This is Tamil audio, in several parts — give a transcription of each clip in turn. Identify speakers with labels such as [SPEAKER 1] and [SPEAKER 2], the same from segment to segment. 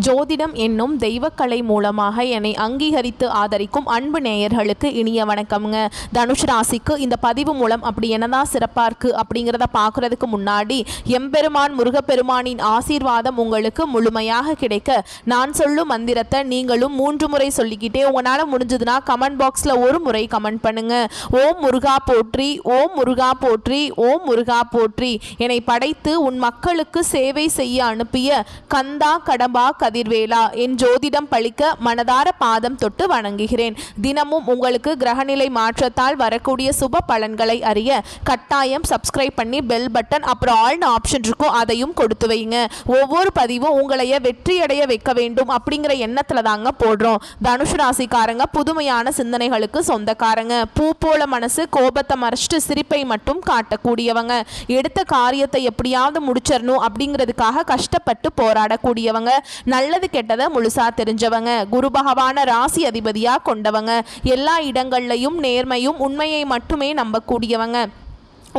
[SPEAKER 1] ஜோதிடம் என்னும் தெய்வக்கலை மூலமாக என்னை அங்கீகரித்து ஆதரிக்கும் அன்பு நேயர்களுக்கு இனிய வணக்கம்ங்க. தனுஷ் ராசிக்கு இந்த பதிவு மூலம் அப்படி என்னதான் சிறப்பாக இருக்குது அப்படிங்கிறத பார்க்குறதுக்கு முன்னாடி எம்பெருமான் முருகப்பெருமானின் ஆசீர்வாதம் உங்களுக்கு முழுமையாக கிடைக்க நான் சொல்லும் மந்திரத்தை நீங்களும் 3 முறை சொல்லிக்கிட்டே உங்களால் முடிஞ்சதுன்னா கமெண்ட் பாக்ஸில் ஒரு முறை கமெண்ட் பண்ணுங்க. ஓம் முருகா போற்றி, ஓம் முருகா போற்றி, ஓம் முருகா போற்றி. என்னை படைத்து உன் மக்களுக்கு சேவை செய்ய அனுப்பிய கந்தா கடம்பா கதிர்வேலா, என் ஜோதிடம் பழிக்க மனதார பாதம் தொட்டு வணங்குகிறேன். தினமும் உங்களுக்கு கிரகநிலை மாற்றத்தால் வரக்கூடிய சுப பலன்களை அறிய கட்டாயம் சப்ஸ்கிரைப் பண்ணி பெல் பட்டன் அப்புறம் ஆல்னு ஆப்ஷன் இருக்கும், அதையும் கொடுத்து வைங்க. ஒவ்வொரு பதிவும் உங்களைய வெற்றியடைய வைக்க வேண்டும் அப்படிங்கிற எண்ணத்துல தாங்க போடுறோம். தனுஷ் ராசிக்காரங்க புதுமையான சிந்தனைகளுக்கு சொந்தக்காரங்க. பூ போல மனசு, கோபத்தை மறைச்சிட்டு சிரிப்பை மட்டும் காட்டக்கூடியவங்க. எடுத்த காரியத்தை எப்படியாவது முடிச்சிடணும் அப்படிங்கிறதுக்காக கஷ்டப்பட்டு போராடக்கூடியவங்க. நல்லது கெட்டதை முழுசா தெரிஞ்சவங்க. குரு பகவான ராசி அதிபதியா கொண்டவங்க. எல்லா இடங்கள்லையும் நேர்மையும் உண்மையை மட்டுமே நம்பக்கூடியவங்க.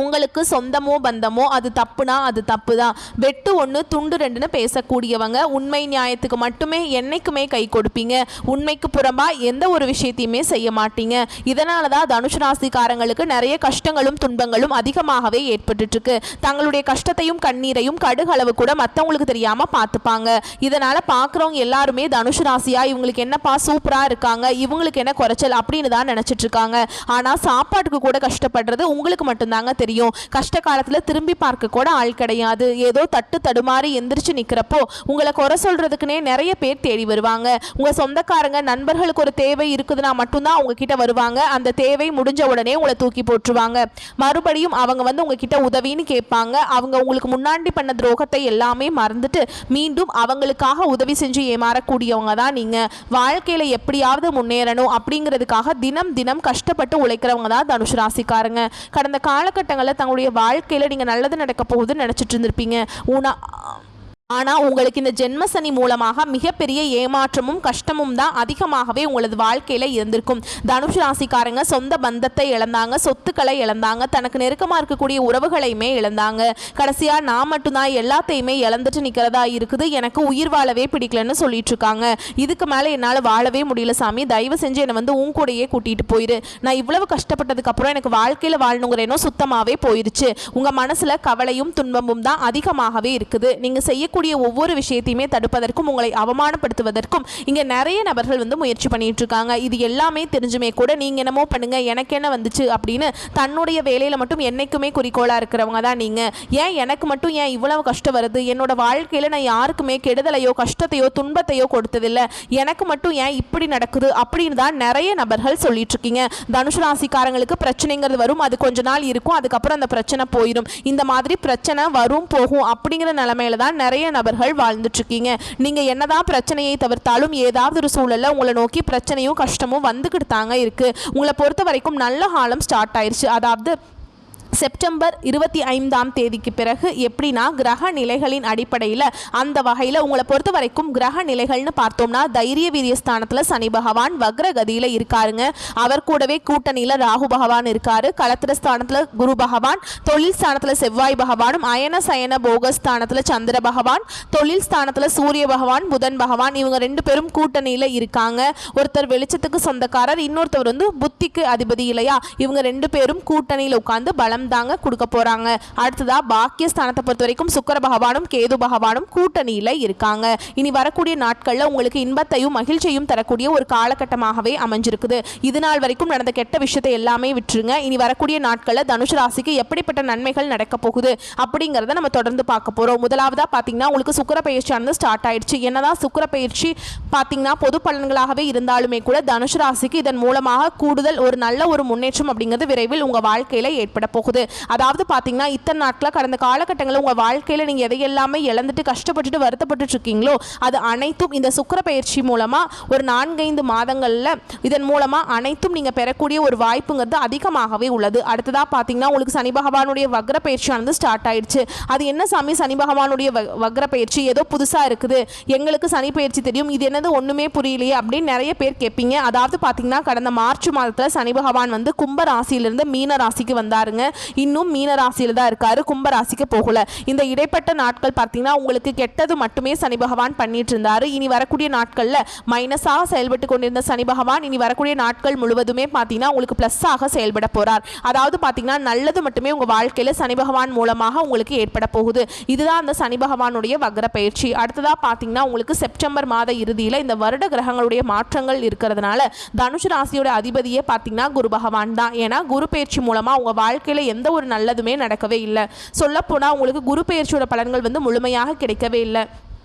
[SPEAKER 1] உங்களுக்கு சொந்தமோ பந்தமோ அது தப்புனா அது தப்பு தான். வெட்டு 1 துண்டு 2ன்னு பேசக்கூடியவங்க. உண்மை நியாயத்துக்கு மட்டுமே என்னைக்குமே கை கொடுப்பீங்க. உண்மைக்கு புறம்பா எந்த ஒரு விஷயத்தையுமே செய்ய மாட்டீங்க. இதனால தான் தனுஷ் ராசிக்காரங்களுக்கு நிறைய கஷ்டங்களும் துன்பங்களும் அதிகமாகவே ஏற்பட்டுருக்கு. தங்களுடைய கஷ்டத்தையும் கண்ணீரையும் கடுகளவு கூட மற்றவங்களுக்கு தெரியாமல் பார்த்துப்பாங்க. இதனால் பார்க்குறவங்க எல்லாருமே தனுஷ் ராசியா இவங்களுக்கு என்னப்பா சூப்பராக இருக்காங்க, இவங்களுக்கு என்ன குறைச்சல் அப்படின்னு தான் நினச்சிட்டு இருக்காங்க. ஆனால் சாப்பாட்டுக்கு கூட கஷ்டப்படுறது உங்களுக்கு மட்டும்தாங்க தெரியும். கஷ்ட காலத்துல திரும்பி பார்க்க கூட ஆள் கிடையாது. ஏதோ தட்டு தடுமாறி எந்திரிச்சு நிக்கிறப்போ உங்களை குறை சொல்றதுக்குனே நிறைய பேர் தேடி வருவாங்க. உங்க சொந்தக்காரங்க நண்பர்களுக்கு ஒரு தேவை இருக்குதுன்னா மட்டும்தான் அவங்க கிட்ட வருவாங்க. அந்த தேவை முடிஞ்ச உடனே உங்களை தூக்கி போட்டுருவாங்க. மறுபடியும் அவங்க உங்ககிட்ட உதவின்னு கேட்பாங்க. அவங்க உங்களுக்கு முன்னாடி பண்ண துரோகத்தை எல்லாமே மறந்துட்டு மீண்டும் அவங்களுக்காக உதவி செஞ்சு ஏமாறக்கூடியவங்க தான் நீங்க. வாழ்க்கையில எப்படியாவது முன்னேறணும் அப்படிங்கிறதுக்காக தினம் தினம் கஷ்டப்பட்டு உழைக்கிறவங்க தான் தனுஷ் ராசிக்காரங்க. கடந்த காலகட்டங்கள் தங்களுடைய வாழ்க்கையில நீங்க நல்லது நடக்க போகுதுன்னு நினைச்சிட்டு இருந்திருப்பீங்க. ஆனால் உங்களுக்கு இந்த ஜென்மசனி மூலமாக மிகப்பெரிய ஏமாற்றமும் கஷ்டமும் தான் அதிகமாகவே உங்களது வாழ்க்கையில் இருந்திருக்கும். தனுஷ் ராசிக்காரங்க சொந்த பந்தத்தை இழந்தாங்க, சொத்துக்களை இழந்தாங்க, தனக்கு நெருக்கமாக இருக்கக்கூடிய உறவுகளையுமே இழந்தாங்க. கடைசியாக நான் மட்டும்தான் எல்லாத்தையுமே இழந்துட்டு நிற்கிறதா இருக்குது, எனக்கு உயிர் வாழவே பிடிக்கலன்னு சொல்லிட்டு இருக்காங்க. இதுக்கு மேலே என்னால் வாழவே முடியல சாமி, தயவு செஞ்சு என்னை உன் கூடையே கூட்டிகிட்டு போயிரு. நான் இவ்வளவு கஷ்டப்பட்டதுக்கப்புறம் எனக்கு வாழ்க்கையில் வாழணுங்கிறேனோ சுத்தமாகவே போயிருச்சு. உங்கள் மனசில் கவலையும் துன்பமும் தான் அதிகமாகவே இருக்குது. நீங்கள் செய்ய ஒவ்வொரு விஷயத்தையுமே தடுப்பதற்கும் உங்களை அவமானப்படுத்துவதற்கும் இங்க நிறைய நபர்கள் முயற்சி பண்ணிட்டு இருக்காங்க. இது எல்லாமே தெரிஞ்சுமே கூட நீங்க என்னமோ பண்ணுங்க, எனக்கு என்ன வந்துச்சு அப்படின்னு தன்னுடைய வேலையில மட்டும் என்னைக்குமே குறிக்கோளா இருக்கிறவங்க தான் நீங்க. ஏன் எனக்கு மட்டும் ஏன் இவ்வளவு கஷ்டம் வருது, என்னோட வாழ்க்கையில நான் யாருக்குமே கெடுதலையோ கஷ்டத்தையோ துன்பத்தையோ கொடுத்ததில்லை, எனக்கு மட்டும் ஏன் இப்படி நடக்குது அப்படின்னு தான் நிறைய நபர்கள் சொல்லிட்டு இருக்கீங்க. தனுஷ் ராசிக்காரங்களுக்கு பிரச்சனைங்கிறது வரும், அது கொஞ்ச நாள் இருக்கும், அதுக்கப்புறம் அந்த பிரச்சனை போயிடும். இந்த மாதிரி பிரச்சனை வரும் போகும் அப்படிங்கிற நிலைமையில தான் நிறைய நபர்கள் வாழ்ந்துட்டு இருக்கீங்க. நீங்க என்னதான் பிரச்சனையை தவிர்த்தாலும் ஏதாவது ஒரு சூழல்ல உங்களை நோக்கி பிரச்சனையும் கஷ்டமும் வந்துகிட்டு தாங்க இருக்கு. உங்களை பொறுத்த வரைக்கும் நல்ல காலம் ஸ்டார்ட் ஆயிருச்சு. அதாவது செப்டம்பர் 25ஆம் தேதிக்கு பிறகு எப்படின்னா கிரக நிலைகளின் அடிப்படையில் அந்த வகையில் உங்களை பொறுத்த வரைக்கும் கிரக நிலைகள்னு பார்த்தோம்னா தைரிய வீரிய ஸ்தானத்தில் சனி பகவான் வக்ரகதியில் இருக்காருங்க. அவர் கூடவே கூட்டணியில் ராகு பகவான் இருக்காரு. களத்திர ஸ்தானத்தில் குரு பகவான், தொழில் ஸ்தானத்தில் செவ்வாய் பகவானும், அயன சயன போக ஸ்தானத்தில் சந்திர பகவான், தொழில் ஸ்தானத்தில் சூரிய பகவான், புதன் பகவான், இவங்க 2 பேரும் கூட்டணியில் இருக்காங்க. ஒருத்தர் வெளிச்சத்துக்கு சொந்தக்காரர், இன்னொருத்தவர் புத்திக்கு அதிபதி இல்லையா. இவங்க 2 பேரும் கூட்டணியில் உட்கார்ந்து பலம் தாங்க கொடுக்க போறாங்க. அடுத்ததா பாக்கியஸ்தானத்தை பொறுத்த வரைக்கும் சுக்கிர பகவானும் கேது பகவானும் கூட்டணியில இருக்காங்க. இனி வரக்கூடிய நாட்கள்ல உங்களுக்கு இன்பத்தையும் மகிழ்ச்சியும் தரக்கூடிய ஒரு காலகட்டமாகவே அமைஞ்சிருக்குது. இது நாள் வரைக்கும் நடந்த கெட்ட விஷயத்தை எல்லாமே விட்டுருங்க. இனி வரக்கூடிய நாட்கள்ல தனுஷ் ராசிக்கு எப்படிப்பட்ட நன்மைகள் நடக்க போகுது அப்படிங்கறத நம்ம தொடர்ந்து பார்க்க போறோம். முதலாவதா பாத்தீங்கன்னா உங்களுக்கு சுக்கிர பயிற்சியானது ஸ்டார்ட் ஆயிடுச்சு. என்னதான் சுக்கிர பயிற்சி பாத்தீங்கன்னா பொது பலன்களாகவே இருந்தாலுமே கூட தனுஷ் ராசிக்கு இதன் மூலமாக கூடுதல் ஒரு நல்ல ஒரு முன்னேற்றம் அப்படிங்கிறது விரைவில் உங்க வாழ்க்கையில ஏற்பட போகுது. அதாவது பாத்தீங்கன்னா இத்தனை நாட்கள கடந்த காலகட்டங்களில் உங்க வாழ்க்கையில நீங்க எதையெல்லாமே இழந்துட்டு கஷ்டப்பட்டுட்டு வருத்தப்பட்டு இருக்கீங்களோ அது அனைத்தும் இந்த சுக்கிர பயிற்சி மூலமா ஒரு 4-5 மாதங்கள்ல இதன் மூலமா அனைத்தும் நீங்க பெறக்கூடிய ஒரு வாய்ப்புங்கிறது அதிகமாகவே உள்ளது. அடுத்ததா பாத்தீங்கன்னா உங்களுக்கு சனி பகவானுடைய வக்ர பயிற்சியானது ஸ்டார்ட் ஆயிடுச்சு. அது என்ன சாமி சனி பகவானுடைய வக்ர பயிற்சி ஏதோ புதுசா இருக்குது, எங்களுக்கு சனி பயிற்சி தெரியும், இது என்னது ஒண்ணுமே புரியலையே அப்படின்னு நிறைய பேர் கேட்பீங்க. அதாவது பாத்தீங்கன்னா கடந்த மார்ச் மாதத்துல சனி பகவான் கும்ப ராசியிலிருந்து மீன ராசிக்கு வந்தாருங்க. இன்னும் மீன ராசியில் தான் இருக்காரு, கும்ப ராசிக்கு போகல. இந்த இடைப்பட்ட நாட்கள் பார்த்தீங்கன்னா உங்களுக்கு கெட்டது மட்டுமே சனி பகவான் பண்ணிட்டு இருந்தாரு. இனி வரக்கூடிய நாட்களில் மைனஸாக செயல்பட்டு கொண்டிருந்த சனி பகவான் இனி வரக்கூடிய நாட்கள் முழுவதுமே பார்த்தீங்கன்னா உங்களுக்கு ப்ளஸ்ஸாக செயல்பட போறார். அதாவது பார்த்தீங்கன்னா நல்லது மட்டுமே உங்கள் வாழ்க்கையில் சனி பகவான் மூலமாக உங்களுக்கு ஏற்பட போகுது. இதுதான் அந்த சனி பகவானுடைய வக்ர பயிற்சி. அடுத்ததாக பார்த்தீங்கன்னா உங்களுக்கு செப்டம்பர் மாத இறுதியில் இந்த வருட கிரகங்களுடைய மாற்றங்கள் இருக்கிறதுனால தனுசு ராசியோட அதிபதியே பார்த்தீங்கன்னா குரு பகவான் தான். ஏன்னா குரு பயிற்சி மூலமாக உங்கள் வாழ்க்கையில் எந்த ஒரு நல்லதுமே நடக்கவே இல்லை. சொல்லப்போனால் உங்களுக்கு குரு பயிற்சியோட பலன்கள் வந்து முழுமையாக கிடைக்கவே இல்லை.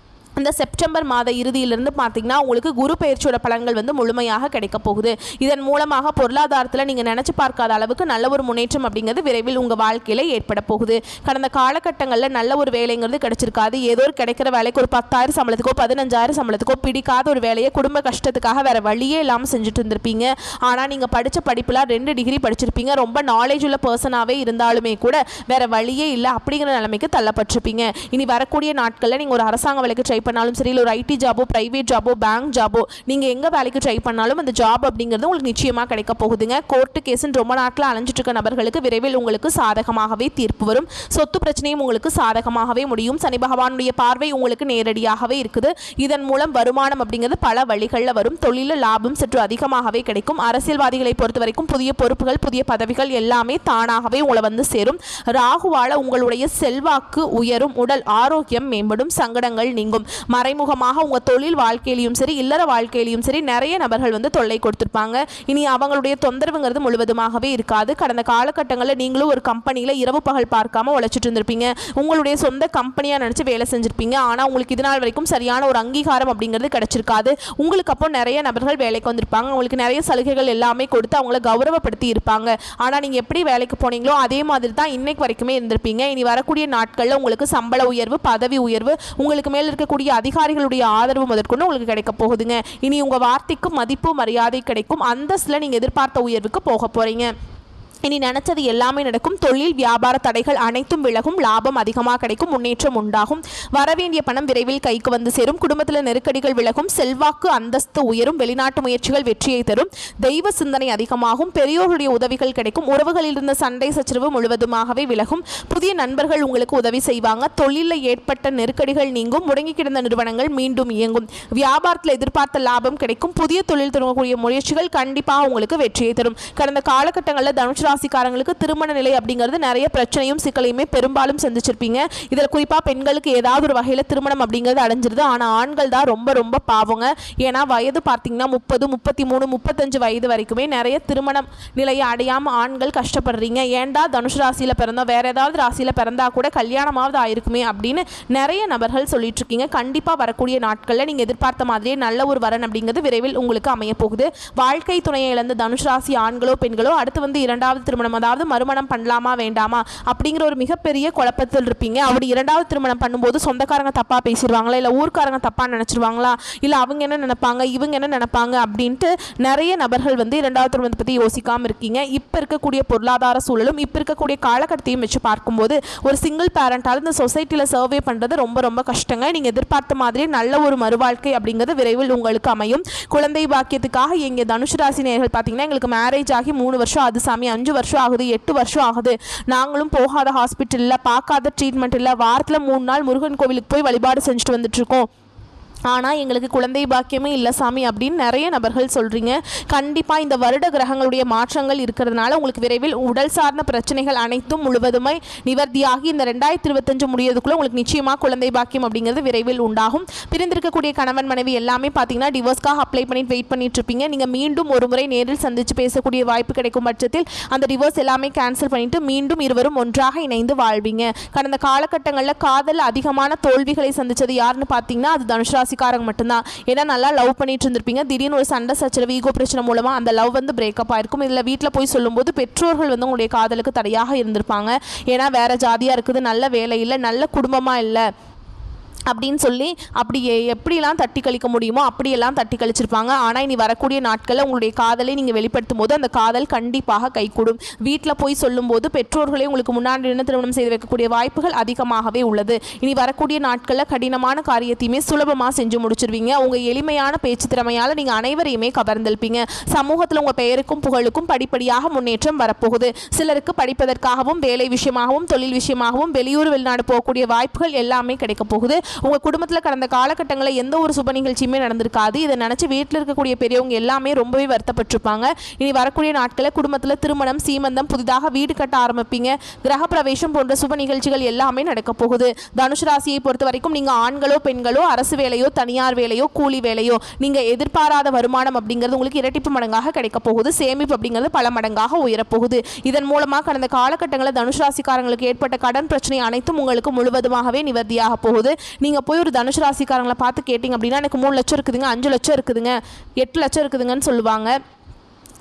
[SPEAKER 1] இந்த செப்டம்பர் மாத இறுதியிலிருந்து பார்த்தீங்கன்னா உங்களுக்கு குரு பயிற்சியோட பலன்கள் வந்து முழுமையாக கிடைக்க போகுது. இதன் மூலமாக பொருளாதாரத்தில் நீங்கள் நினச்சி பார்க்காத அளவுக்கு நல்ல ஒரு முன்னேற்றம் அப்படிங்கிறது விரைவில் உங்கள் வாழ்க்கையில் ஏற்பட போகுது. கடந்த காலகட்டங்களில் நல்ல ஒரு வேலைங்கிறது கிடைச்சிருக்காது. ஏதோ ஒரு கிடைக்கிற வேலைக்கு ஒரு 10,000 சம்பளத்துக்கோ 15,000 சம்பளத்துக்கோ பிடிக்காத ஒரு வேலையை குடும்ப கஷ்டத்துக்காக வேறு வழியே இல்லாமல் செஞ்சுட்டு இருந்திருப்பீங்க. ஆனால் நீங்கள் படித்த படிப்பில் 2 டிகிரி படிச்சிருப்பீங்க. ரொம்ப நாலேஜ் உள்ள பர்சனாகவே இருந்தாலுமே கூட வேறு வழியே இல்லை அப்படிங்கிற நிலைமைக்கு தள்ளப்பட்டிருப்பீங்க. இனி வரக்கூடிய நாட்களில் நீங்கள் ஒரு அரசாங்க வேலைக்கு ட்ரை பண்ணாலும் சரி, இல்லை ஒரு ஐடி ஜாபோ, பிரைவேட் ஜாபோ, பேங்க் ஜாபோ, நீங்கள் எங்கே வேலைக்கு ட்ரை பண்ணாலும் அந்த ஜாப் அப்படிங்கிறது உங்களுக்கு நிச்சயமாக கிடைக்க போகுதுங்க. கோர்ட்டு கேஸுன்னு ரொம்ப நாட்கள் அலைஞ்சிட்டு இருக்க நபர்களுக்கு விரைவில் உங்களுக்கு சாதகமாகவே தீர்ப்பு வரும். சொத்து பிரச்சனையும் உங்களுக்கு சாதகமாகவே முடியும். சனி பகவானுடைய பார்வை உங்களுக்கு நேரடியாகவே இருக்குது. இதன் மூலம் வருமானம் அப்படிங்கிறது பல வழிகளில் வரும். தொழிலில் லாபம் சற்று அதிகமாகவே கிடைக்கும். அரசியல்வாதிகளை பொறுத்த வரைக்கும் புதிய பொறுப்புகள், புதிய பதவிகள் எல்லாமே தானாகவே உங்களை வந்து சேரும். ராகுவால உங்களுடைய செல்வாக்கு உயரும். உடல் ஆரோக்கியம் மேம்படும். சங்கடங்கள் நீங்கும். மறைமுகமாக உங்கள் தொழில் வாழ்க்கையிலையும் சரி, இல்லற வாழ்க்கையிலையும் சரி நிறைய நபர்கள் வந்து தொல்லை கொடுத்துருப்பாங்க. இனி அவங்களுடைய தொந்தரவுங்கிறது முழுவதுமாகவே இருக்காது. கடந்த காலகட்டங்களில் நீங்களும் ஒரு கம்பெனியில் இரவு பகல் பார்க்காம உழைச்சிட்டு இருந்திருப்பீங்க. உங்களுடைய சொந்த கம்பெனியாக நினச்சி வேலை செஞ்சுருப்பீங்க. ஆனால் உங்களுக்கு இது நாள் வரைக்கும் சரியான ஒரு அங்கீகாரம் அப்படிங்கிறது கிடைச்சிருக்காது. உங்களுக்கு அப்போ நிறைய நபர்கள் வேலைக்கு வந்திருப்பாங்க. உங்களுக்கு நிறைய சலுகைகள் எல்லாமே கொடுத்து அவங்கள கௌரவப்படுத்தி இருப்பாங்க. ஆனால் நீங்கள் எப்படி வேலைக்கு போனீங்களோ அதே மாதிரி தான் இன்னைக்கு வரைக்குமே இருந்திருப்பீங்க. இனி வரக்கூடிய நாட்களில் உங்களுக்கு சம்பள உயர்வு, பதவி உயர்வு, உங்களுக்கு மேல் இருக்கக்கூடிய அதிகாரிகளுடைய ஆதரவு முதற்கொண்டு உங்களுக்கு கிடைக்க போகுதுங்க. இனி உங்க வார்த்தைக்கு மதிப்பு மரியாதை கிடைக்கும். அந்தஸ்துல நீங்க எதிர்பார்த்த உயர்வுக்கு போக போறீங்க. இனி நினச்சது எல்லாமே நடக்கும். தொழில் வியாபார தடைகள் அனைத்தும் விலகும். லாபம் அதிகமாக கிடைக்கும். முன்னேற்றம் உண்டாகும். வரவேண்டிய பணம் விரைவில் கைக்கு வந்து சேரும். குடும்பத்தில் நெருக்கடிகள் விலகும். செல்வாக்கு அந்தஸ்து உயரும். வெளிநாட்டு முயற்சிகள் வெற்றியை தரும். தெய்வ சிந்தனை அதிகமாகும். பெரியோருடைய உதவிகள் கிடைக்கும். உறவுகளில் இருந்த சண்டை சச்சரவு முழுவதுமாகவே விலகும். புதிய நண்பர்கள் உங்களுக்கு உதவி செய்வாங்க. தொழிலில் ஏற்பட்ட நெருக்கடிகள் நீங்கும். முடங்கி கிடந்த நிறுவனங்கள் மீண்டும் இயங்கும். வியாபாரத்தில் எதிர்பார்த்த லாபம் கிடைக்கும். புதிய தொழில் தொடங்கக்கூடிய முயற்சிகள் கண்டிப்பாக உங்களுக்கு வெற்றியை தரும். கடந்த காலகட்டங்களில் தனுசு ராசிக்காரங்களுக்கு திருமண நிலை அப்படிங்கிறது நிறைய பிரச்சனையும் சிக்கலையுமே பெரும்பாலும் சந்திச்சிருப்பீங்க. இதில் குறிப்பாக பெண்களுக்கு ஏதாவது ஒரு வகையில் திருமணம் அப்படிங்கிறது அடைஞ்சிருது. ஆனால் ஆண்கள் தான் ரொம்ப ரொம்ப பாவங்க. ஏன்னா வயது பார்த்தீங்கன்னா 30, 33, 35 வயது வரைக்குமே நிறைய திருமணம் நிலையை அடையாமல் ஆண்கள் கஷ்டப்படுறீங்க. ஏண்டா தனுஷ் ராசியில் பிறந்தோம், வேற ஏதாவது ராசியில் பிறந்தா கூட கல்யாணமாவது ஆயிருக்குமே அப்படின்னு நிறைய நபர்கள் சொல்லிட்டு இருக்கீங்க. கண்டிப்பாக வரக்கூடிய நாட்களில் நீங்கள் எதிர்பார்த்த மாதிரியே நல்ல ஒரு வரன் அப்படிங்கிறது விரைவில் உங்களுக்கு அமைய போகுது. வாழ்க்கை துணையை இழந்த தனுஷ் ராசி ஆண்களோ பெண்களோ அடுத்து வந்து இரண்டாவது திருமணம், அதாவது மறுமணம் பண்ணலாமா வேண்டாமா அப்படிங்கிற ஒரு மிகப்பெரிய குழப்பத்தில் இருப்பீங்க. அப்படி இரண்டாவது திருமணம் பண்ணும்போது சொந்தக்காரங்க தப்பா பேசிடுவாங்களா, இல்லை ஊர்க்காரங்க தப்பா நினைச்சிருவாங்களா, இல்லை அவங்க என்ன நினைப்பாங்க, இவங்க என்ன நினைப்பாங்க அப்படின்ட்டு நிறைய நபர்கள் வந்து இரண்டாவது திருமணத்தை பற்றி யோசிக்காமல் இருக்கீங்க. இப்போ இருக்கக்கூடிய பொருளாதார சூழலும் இப்போ இருக்கக்கூடிய காலகட்டத்தையும் வச்சு பார்க்கும்போது ஒரு சிங்கிள் பேரண்டால் இந்த சொசைட்டியில் சர்வே பண்ணுறது ரொம்ப ரொம்ப கஷ்டங்க. நீங்கள் எதிர்பார்த்த மாதிரி நல்ல ஒரு மறுவாழ்க்கை அப்படிங்கிறது விரைவில் உங்களுக்கு அமையும். குழந்தை பாக்கியத்துக்காக எங்கள் தனுஷ் ராசி நேயர்கள் பார்த்தீங்கன்னா எங்களுக்கு மேரேஜ் ஆகி 3 வருஷம் ஆகுது சாமி, 5 வருஷம் ஆகுது, 8 வருஷம் ஆகுது, நாங்களும் போகாத ஹாஸ்பிட்டலில் பார்க்காத ட்ரீட்மெண்ட் இல்லை, வாரத்தில் 3 நாள் முருகன் கோவிலுக்கு போய் வழிபாடு செஞ்சுட்டு வந்துட்டுருக்கோம், ஆனால் எங்களுக்கு குழந்தை பாக்கியமே இல்லை சாமி அப்படின்னு நிறைய நபர்கள் சொல்கிறீங்க. கண்டிப்பாக இந்த வருட கிரகங்களுடைய மாற்றங்கள் இருக்கிறதுனால உங்களுக்கு விரைவில் உடல் சார்ந்த பிரச்சனைகள் அனைத்தும் முழுவதுமே நிவர்த்தியாகி இந்த 2025 முடியறதுக்குள்ளே உங்களுக்கு நிச்சயமாக குழந்தை பாக்கியம் அப்படிங்கிறது விரைவில் உண்டாகும். பிரிந்திருக்கக்கூடிய கணவன் மனைவி எல்லாமே பார்த்தீங்கன்னா டிவோர்ஸ்க்காக அப்ளை பண்ணிட்டு வெயிட் பண்ணிட்டு இருப்பீங்க. நீங்கள் மீண்டும் ஒரு முறை நேரில் சந்தித்து பேசக்கூடிய வாய்ப்பு கிடைக்கும் பட்சத்தில் அந்த டிவோர்ஸ் எல்லாமே கேன்சல் பண்ணிட்டு மீண்டும் இருவரும் ஒன்றாக இணைந்து வாழ்வீங்க. கடந்த காலகட்டங்களில் காதல் அதிகமான தோல்விகளை சந்தித்தது யாருன்னு பார்த்தீங்கன்னா அது தனுஷ் ராசி காரங்க மட்டும்தான். ஏன்னா நல்லா லவ் பண்ணிட்டு இருந்திருப்பீங்க. திடீர்னு ஒரு சண்டை சச்சரவு, ஈகோ பிரச்சனை மூலமா அந்த லவ் வந்து பிரேக்கப் ஆயிருக்கும். இதில் வீட்டில் போய் சொல்லும்போது பெற்றோர்கள் வந்து உங்களுடைய காதலுக்கு தடையாக இருந்திருப்பாங்க. ஏன்னா வேற ஜாதியாக இருக்குது, நல்ல வேலை இல்லை, நல்ல குடும்பமாக இல்லை அப்படின்னு சொல்லி அப்படி எப்படியெல்லாம் தட்டி கழிக்க முடியுமோ அப்படியெல்லாம் தட்டி கழிச்சிருப்பாங்க. ஆனால் இனி வரக்கூடிய நாட்களில் உங்களுடைய காதலை நீங்கள் வெளிப்படுத்தும் போது அந்த காதல் கண்டிப்பாக கைகூடும். வீட்டில் போய் சொல்லும்போது பெற்றோர்களே உங்களுக்கு முன்னாடி நின்று திருமணம் செய்து வைக்கக்கூடிய வாய்ப்புகள் அதிகமாகவே உள்ளது. இனி வரக்கூடிய நாட்களில் கடினமான காரியத்தையுமே சுலபமாக செஞ்சு முடிச்சிருவீங்க. உங்கள் எளிமையான பேச்சு திறமையால் நீங்கள் அனைவரையுமே கவர்ந்தெழுப்பீங்க. சமூகத்தில் உங்கள் பெயருக்கும் புகழுக்கும் படிப்படியாக முன்னேற்றம் வரப்போகுது. சிலருக்கு படிப்பதற்காகவும் வேலை விஷயமாகவும் தொழில் விஷயமாகவும் வெளியூர் வெளிநாடு போகக்கூடிய வாய்ப்புகள் எல்லாமே கிடைக்க போகுது. உங்கள் குடும்பத்தில் கடந்த காலகட்டங்களில் எந்த ஒரு சுப நிகழ்ச்சியுமே நடந்திருக்காது. இதை நினச்சி வீட்டில் இருக்கக்கூடிய பெரியவங்க எல்லாமே ரொம்பவே வருத்தப்பட்டிருப்பாங்க. இனி வரக்கூடிய நாட்களில் குடும்பத்தில் திருமணம், சீமந்தம், புதிதாக வீடு கட்ட ஆரம்பிப்பீங்க. கிரகப்பிரவேசம் போன்ற சுப நிகழ்ச்சிகள் எல்லாமே நடக்க போகுது. தனுசு ராசியை பொறுத்த வரைக்கும் நீங்கள் ஆண்களோ பெண்களோ, அரசு வேலையோ தனியார் வேலையோ கூலி வேலையோ, நீங்கள் எதிர்பாராத வருமானம் அப்படிங்கிறது உங்களுக்கு இரட்டிப்பு மடங்காக கிடைக்க போகுது. சேமிப்பு அப்படிங்கிறது பல மடங்காக உயரப்போகுது. இதன் மூலமாக கடந்த காலகட்டங்களில் தனுசு ராசிக்காரங்களுக்கு ஏற்பட்ட கடன் பிரச்சனை அனைத்தும் உங்களுக்கு முழுவதுமாகவே நிவர்த்தியாக போகுது. நீங்கள் போய் ஒரு தனுசு ராசிக்காரங்களை பார்த்து கேட்டிங்க அப்படின்னா எனக்கு 3 லட்சம் இருக்குதுங்க, 5 லட்சம் இருக்குதுங்க, 8 லட்சம் இருக்குதுங்கன்னு சொல்லுவாங்க.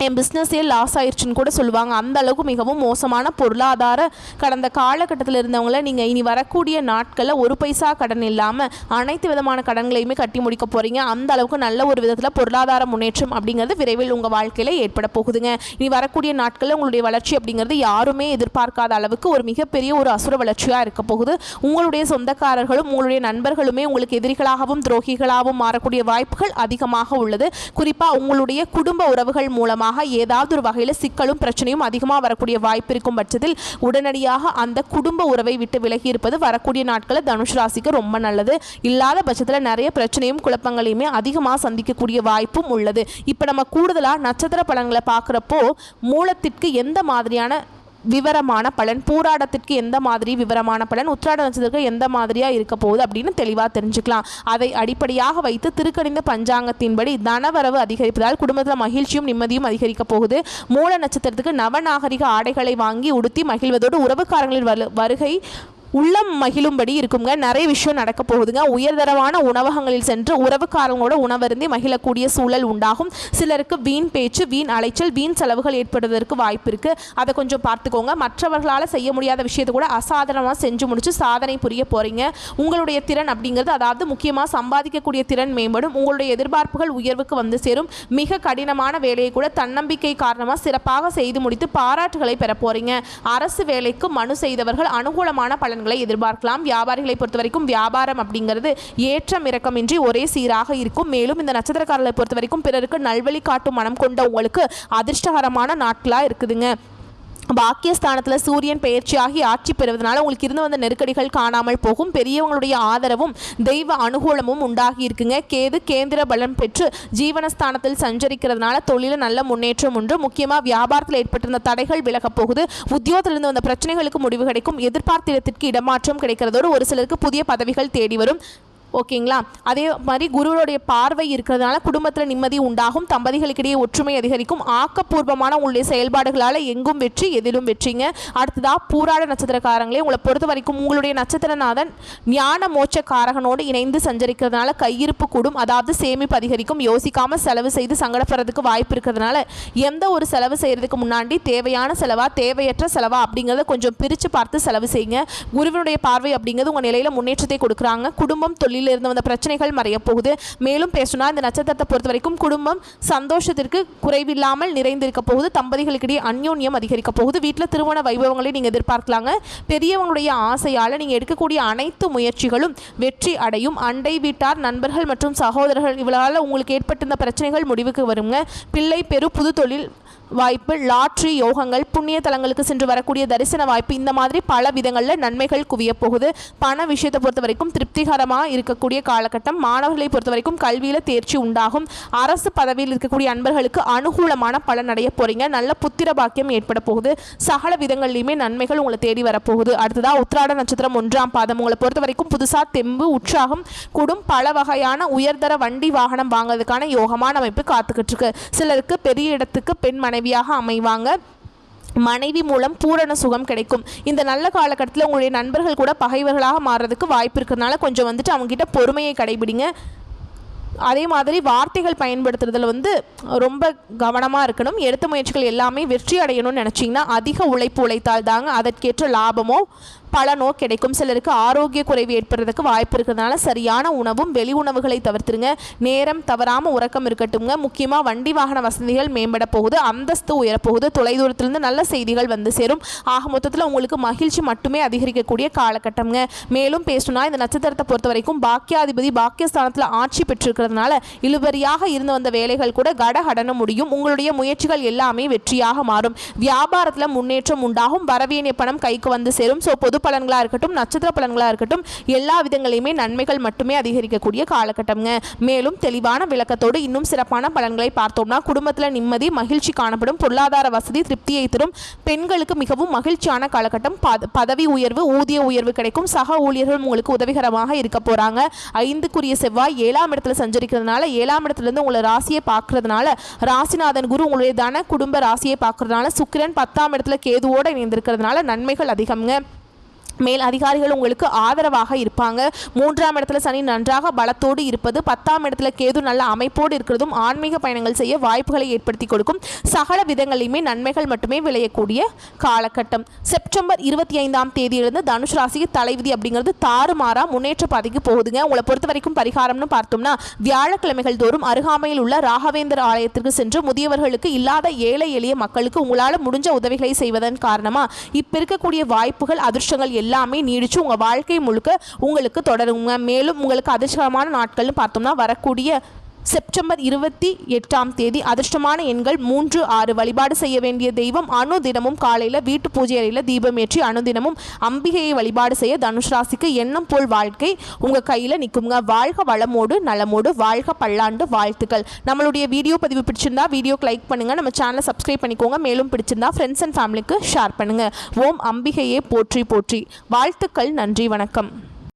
[SPEAKER 1] என் பிஸ்னஸே லாஸ் ஆயிடுச்சுன்னு கூட சொல்லுவாங்க. அந்த அளவுக்கு மிகவும் மோசமான பொருளாதார கடந்த காலகட்டத்தில் இருந்தவங்கள நீங்கள் இனி வரக்கூடிய நாட்களில் ஒரு பைசா கடன் இல்லாமல் அனைத்து விதமான கடன்களையுமே கட்டி முடிக்க போகிறீங்க. அந்த அளவுக்கு நல்ல ஒரு விதத்தில் பொருளாதார முன்னேற்றம் அப்படிங்கிறது விரைவில் உங்கள் வாழ்க்கையில் ஏற்பட போகுதுங்க. இனி வரக்கூடிய நாட்களில் உங்களுடைய வளர்ச்சி அப்படிங்கிறது யாருமே எதிர்பார்க்காத அளவுக்கு ஒரு மிகப்பெரிய ஒரு அசுர வளர்ச்சியாக இருக்க போகுது. உங்களுடைய சொந்தக்காரர்களும் உங்களுடைய நண்பர்களுமே உங்களுக்கு எதிரிகளாகவும் துரோகிகளாகவும் மாறக்கூடிய வாய்ப்புகள் அதிகமாக உள்ளது. குறிப்பாக உங்களுடைய குடும்ப உறவுகள் மூலமாக ஏதாவது ஒரு வகையில் சிக்கலும் பிரச்சனையும் அதிகமாக வரக்கூடிய வாய்ப்பு இருக்கும் பட்சத்தில் உடனடியாக அந்த குடும்ப உறவை விட்டு விலகி இருப்பது வரக்கூடிய நாட்களில் தனுசு ராசிக்கு ரொம்ப நல்லது. இல்லாத பட்சத்தில் நிறைய பிரச்சனையும் குழப்பங்களையுமே அதிகமாக சந்திக்கக்கூடிய வாய்ப்பும் உள்ளது. இப்போ நம்ம கூடுதலாக நட்சத்திர பலன்களை பார்க்குறப்போ மூலத்திற்கு எந்த மாதிரியான விவரமான பலன், பூராடத்திற்கு எந்த மாதிரி விவரமான பலன், உத்திராட நட்சத்திரத்துக்கு எந்த மாதிரியாக இருக்க போகுது அப்படின்னு தெளிவாக தெரிஞ்சுக்கலாம். அதை அடிப்படையாக வைத்து திருக்கணித பஞ்சாங்கத்தின்படி தனவரவு அதிகரிப்பதால் குடும்பத்தில் மகிழ்ச்சியும் நிம்மதியும் அதிகரிக்க போகுது. மூல நட்சத்திரத்துக்கு நவநாகரிக ஆடைகளை வாங்கி உடுத்தி மகிழ்வதோடு உறவுக்காரங்களின் வருகை உள்ளம் மகிழும்படி இருக்குங்க. நிறைய விஷயம் நடக்க போகுதுங்க. உயர்தரமான உணவகங்களில் சென்று உறவுக்காரங்களோட உணவருந்தி மகிழக்கூடிய சூழல் உண்டாகும். சிலருக்கு வீண் பேச்சு, வீண் அலைச்சல், வீண் செலவுகள் ஏற்படுவதற்கு வாய்ப்பு இருக்குது. அதை கொஞ்சம் பார்த்துக்கோங்க. மற்றவர்களால் செய்ய முடியாத விஷயத்தை கூட அசாதாரணமாக செஞ்சு முடிச்சு சாதனை புரிய போகிறீங்க. உங்களுடைய திறன் அப்படிங்கிறது, அதாவது முக்கியமாக சம்பாதிக்கக்கூடிய திறன் மேம்படும். உங்களுடைய எதிர்பார்ப்புகள் உயர்வுக்கு வந்து சேரும். மிக கடினமான வேலையை கூட தன்னம்பிக்கை காரணமாக சிறப்பாக செய்து முடித்து பாராட்டுகளை பெற போகிறீங்க. அரசு வேலைக்கு மனு செய்தவர்கள் அனுகூலமான பலன் எதிர்பார்க்கலாம். வியாபாரிகளை பொறுத்த வரைக்கும் வியாபாரம் அப்படிங்கிறது ஏற்றம் இறக்கமின்றி ஒரே சீராக இருக்கும். மேலும் இந்த நட்சத்திரக்காரர்களை பொறுத்த வரைக்கும் பிறருக்கு நல்வழி காட்டும் மனம் கொண்ட உங்களுக்கு அதிர்ஷ்டகரமான நாட்களாக இருக்குதுங்க. பாக்கியஸ்தானத்தில் சூரியன் பெயர்ச்சியாகி ஆட்சி பெறுவதனால உங்களுக்கு இருந்து வந்த நெருக்கடிகள் காணாமல் போகும். பெரியவங்களுடைய ஆதரவும் தெய்வ அனுகூலமும் உண்டாகி இருக்குங்க. கேது கேந்திர பலம் பெற்று ஜீவனஸ்தானத்தில் சஞ்சரிக்கிறதுனால தொழில நல்ல முன்னேற்றம் உண்டு. முக்கியமாக வியாபாரத்தில் ஏற்பட்டிருந்த தடைகள் விலகப் போகுது. உத்தியோகத்திலிருந்து வந்த பிரச்சனைகளுக்கு முடிவு கிடைக்கும். எதிர்பார்த்த இடத்திற்கு இடமாற்றம் கிடைக்கிறதோடு ஒரு சிலருக்கு புதிய பதவிகள் தேடி வரும். ஓகேங்களா? அதே மாதிரி குருவனுடைய பார்வை இருக்கிறதுனால குடும்பத்தில் நிம்மதி உண்டாகும். தம்பதிகளுக்கிடையே ஒற்றுமை அதிகரிக்கும். ஆக்கப்பூர்வமான உங்களுடைய செயல்பாடுகளால் எங்கும் வெற்றி, எதிலும் வெற்றிங்க. அடுத்ததாக பூராட நட்சத்திரக்காரங்களே, உங்களை பொறுத்த வரைக்கும் உங்களுடைய நட்சத்திரநாதன் ஞான மோட்ச காரகனோடு இணைந்து சஞ்சரிக்கிறதுனால கையிருப்பு கூடும். அதாவது சேமிப்பு அதிகரிக்கும். யோசிக்காமல் செலவு செய்து சங்கடப்படுறதுக்கு வாய்ப்பு இருக்கிறதுனால எந்த ஒரு செலவு செய்கிறதுக்கு முன்னாடி தேவையான செலவா தேவையற்ற செலவா அப்படிங்கிறத கொஞ்சம் பிரித்து பார்த்து செலவு செய்யுங்க. குருவனுடைய பார்வை அப்படிங்கிறது உங்கள் நிலையில் முன்னேற்றத்தை கொடுக்குறாங்க. குடும்பம் தொழில் இருந்து வந்த பிரச்சனைகள் மறைய போகுது. மேலும் பேசினா இந்த நட்சத்திரத்தை பொறுத்த வரைக்கும் குடும்பம் சந்தோஷத்திற்கு குறைவில்லாமல் நிறைந்திருக்க போகுது. தம்பதிகளுக்கிடையே அந்யோன்யம் அதிகரிக்க போகுது. வீட்டில் திருமண வைபவங்களை நீங்கள் எதிர்பார்க்கலாங்க. பெரியவங்களுடைய ஆசையால் நீங்கள் எடுக்கக்கூடிய அனைத்து முயற்சிகளும் வெற்றி அடையும். அண்டை வீட்டார், நண்பர்கள் மற்றும் சகோதரர்கள் இவளால் உங்களுக்கு ஏற்பட்டிருந்த பிரச்சனைகள் முடிவுக்கு வருங்க. பிள்ளை பெரு, புது தொழில் வாய்ப்பு, லாட்ரி யோகங்கள், புண்ணிய தலங்களுக்கு சென்று வரக்கூடிய தரிசன வாய்ப்பு, இந்த மாதிரி பல விதங்களில் நன்மைகள் குவிய போகுது. பண விஷயத்தை பொறுத்த வரைக்கும் திருப்திகரமாக இருக்கக்கூடிய காலகட்டம். மாணவர்களை பொறுத்த வரைக்கும் கல்வியில் தேர்ச்சி உண்டாகும். அரசு பதவியில் இருக்கக்கூடிய அன்பர்களுக்கு அனுகூலமான பலன் அடைய போகிறீங்க. நல்ல புத்திர பாக்கியம் ஏற்பட போகுது. சகல விதங்கள்லையுமே நன்மைகள் உங்களை தேடி வரப்போகுது. அடுத்ததாக உத்திராட நட்சத்திரம் 1ஆம் பாதம். உங்களை பொறுத்த வரைக்கும் புதுசாக தெம்பு உற்சாகம் கூடும். பல வகையான உயர்தர வண்டி வாகனம் வாங்குறதுக்கான யோகமான அமைப்பு காத்துக்கிட்டு இருக்கு. சிலருக்கு பெரிய இடத்துக்கு பெண் மனைவியாக அமைவாங்க. மனைவி மூலம் பூரண சுகம் கிடைக்கும். இந்த நல்ல காலகட்டத்தில் உங்களுடைய நண்பர்கள் கூட பகைவர்களாக மாறுறதுக்கு வாய்ப்பு இருக்கிறதுனால கொஞ்சம் அவங்ககிட்ட பொறுமையை கடைபிடிங்க. அதே மாதிரி வார்த்தைகள் பயன்படுத்துறதுல ரொம்ப கவனமாக இருக்கணும். எடுத்த முயற்சிகள் எல்லாமே வெற்றி அடையணும்னு நினச்சிங்கன்னா அதிக உழைப்பு உழைத்தால் தாங்க அதற்கேற்ற லாபமோ பலனோ கிடைக்கும். சிலருக்கு ஆரோக்கிய குறைவு ஏற்படுறதுக்கு வாய்ப்பு இருக்கிறதுனால சரியான உணவும் வெளி உணவுகளை தவிர்த்துருங்க. நேரம் தவறாமல் உறக்கம் இருக்கட்டும்ங்க. முக்கியமாக வண்டி வாகன வசதிகள் மேம்பட போகுது, அந்தஸ்து உயரப்போகுது, தொலைதூரத்திலிருந்து நல்ல செய்திகள் வந்து சேரும். ஆக மொத்தத்தில் உங்களுக்கு மகிழ்ச்சி மட்டுமே அதிகரிக்கக்கூடிய காலகட்டம்ங்க. மேலும் பேசணும்னா இந்த நட்சத்திரத்தை பொறுத்த வரைக்கும் பாக்கியாதிபதி பாக்கியஸ்தானத்தில் ஆட்சி பெற்றிருக்கிறதுனால இழுபறியாக இருந்து வந்த வேலைகள் கூட கடகடன முடியும். உங்களுடைய முயற்சிகள் எல்லாமே வெற்றியாக மாறும். வியாபாரத்தில் முன்னேற்றம் உண்டாகும். வரவேண்டிய பணம் கைக்கு வந்து சேரும். ஸோ பொது பலன்களாக இருக்கட்டும், நட்சத்திர பலன்களாக இருக்கட்டும், எல்லா விதங்களையுமே நன்மைகள் மட்டுமே அதிகரிக்கக்கூடிய காலகட்டம்ங்க. மேலும் தெளிவான விளக்கத்தோடு இன்னும் சிறப்பான பலன்களை பார்த்தோம்னா குடும்பத்தில் நிம்மதி மகிழ்ச்சி காணப்படும். பொருளாதார வசதி திருப்தியை தரும். பெண்களுக்கு மிகவும் மகிழ்ச்சியான காலகட்டம். பதவி உயர்வு ஊதிய உயர்வு கிடைக்கும். சக ஊழியர்கள் உங்களுக்கு உதவிகரமாக இருக்க போறாங்க. 5க்குரிய செவ்வாய் 7ஆம் இடத்துல சஞ்சரிக்கிறதுனால 7ஆம் இடத்துலேருந்து உங்களை ராசியை பார்க்கறதுனால ராசிநாதன் குரு உங்களுடைய தன குடும்ப ராசியை பார்க்கறதுனால சுக்கிரன் 10ஆம் இடத்துல கேதுவோடு இணைந்திருக்கிறதுனால நன்மைகள் அதிகம்ங்க. மேல் அதிகாரிகள் உங்களுக்கு ஆதரவாக இருப்பாங்க. 3ஆம் இடத்துல சனி நன்றாக பலத்தோடு இருப்பது, 10ஆம் இடத்துல கேது நல்ல அமைப்போடு இருக்கிறதும் ஆன்மீக பயணங்கள் செய்ய வாய்ப்புகளை ஏற்படுத்தி கொடுக்கும். சகல விதங்களையுமே நன்மைகள் மட்டுமே விளையக்கூடிய காலகட்டம். செப்டம்பர் 25ஆம் தேதியிலிருந்து தனுஷ் ராசிக்கு தலைவிதி அப்படிங்கிறது தாறுமாறா முன்னேற்ற பாதைக்கு போகுதுங்க. உங்களை பொறுத்த வரைக்கும் பரிகாரம்னு பார்த்தோம்னா வியாழக்கிழமைகள் தோறும் அருகாமையில் உள்ள ராகவேந்தர் ஆலயத்திற்கு சென்று முதியவர்களுக்கு இல்லாத ஏழை எளிய மக்களுக்கு உங்களால் முடிஞ்ச உதவிகளை செய்வதன் காரணமாக இப்போ இருக்கக்கூடிய வாய்ப்புகள் அதிர்ஷ்டங்கள் எல்லாமே நீடிச்சு உங்க வாழ்க்கை முழுக்க உங்களுக்கு தொடருங்க. மேலும் உங்களுக்கு அதிர்ஷ்டமான நாட்கள்னு பார்த்தோம்னா வரக்கூடிய செப்டம்பர் 28ஆம் தேதி அதிர்ஷ்டமான எண்கள் 3, 6. வழிபாடு செய்ய வேண்டிய தெய்வம் அனுதினமும் காலையில் வீட்டு பூஜை அறையில் தீபம் ஏற்றி அனுதினமும் அம்பிகையை வழிபாடு செய்ய தனுஷ் ராசிக்கு எண்ணம் போல் வாழ்க்கை உங்கள் கையில் நிற்குங்க. வாழ்க வளமோடு நலமோடு, வாழ்க பல்லாண்டு வாழ்த்துக்கள். நம்மளுடைய வீடியோ பதிவு பிடிச்சிருந்தா வீடியோக்கு லைக் பண்ணுங்கள், நம்ம சேனலை சப்ஸ்கிரைப் பண்ணிக்கோங்க. மேலும் பிடிச்சிருந்தா ஃப்ரெண்ட்ஸ் அண்ட் ஃபேமிலிக்கு ஷேர் பண்ணுங்கள். ஓம் அம்பிகையே போற்றி போற்றி. வாழ்த்துக்கள். நன்றி, வணக்கம்.